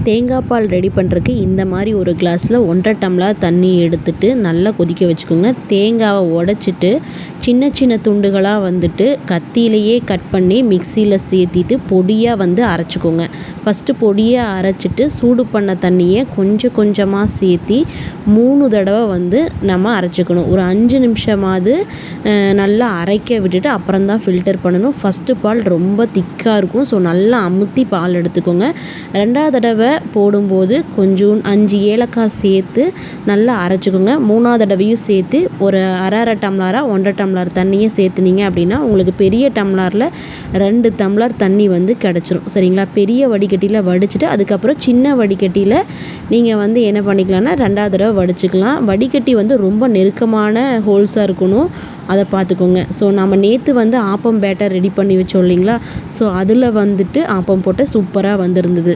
தேங்காய் பால் ரெடி பண்ணுறதுக்கு இந்த மாதிரி ஒரு கிளாஸில் 1.5 டம்ளர் தண்ணி எடுத்துட்டு நல்லா கொதிக்க வச்சுக்கோங்க. தேங்காவை உடைச்சிட்டு சின்ன சின்ன துண்டுகளாக வந்துட்டு கத்தியிலையே கட் பண்ணி மிக்சியில் சேர்த்திட்டு பொடியாக அரைச்சிக்கோங்க. ஃபஸ்ட்டு பொடியாக அரைச்சிட்டு சூடு பண்ண தண்ணியை கொஞ்சம் கொஞ்சமாக சேர்த்தி 3 தடவை நம்ம அரைச்சிக்கணும். ஒரு 5 நிமிஷமாவது நல்லா அரைக்க விட்டுட்டு அப்புறம் தான் ஃபில்டர் பண்ணணும். ஃபஸ்ட்டு பால் ரொம்ப திக்காக இருக்கும். ஸோ நல்லா அமுத்தி பால் எடுத்துக்கோங்க. 2வது தடவை போடும்போது கொஞ்சம் 5 ஏலக்காய் சேர்த்து நல்லா அரைச்சிக்கோங்க. 3வது தடவையும் சேர்த்து ஒரு அரை டம்ளராக 1.5 டம்ளர் தண்ணியை சேர்த்துனீங்க அப்படின்னா உங்களுக்கு பெரிய டம்ளரில் 2 டம்ளர் தண்ணி கிடச்சிரும். சரிங்களா? பெரிய வடிகட்டியில் வடிச்சிட்டு அதுக்கப்புறம் சின்ன வடிகட்டியில் நீங்கள் என்ன பண்ணிக்கலாம்னா 2வது தடவை வடிச்சிக்கலாம். வடிகட்டி ரொம்ப நெருக்கமான ஹோல்ஸாக இருக்கணும், அதை பார்த்துக்கோங்க. ஸோ நம்ம நேற்று ஆப்பம் பேட்டர் ரெடி பண்ணி வச்சோம் இல்லைங்களா? ஸோ அதில் ஆப்பம் போட்டு சூப்பராக வந்திருந்தது.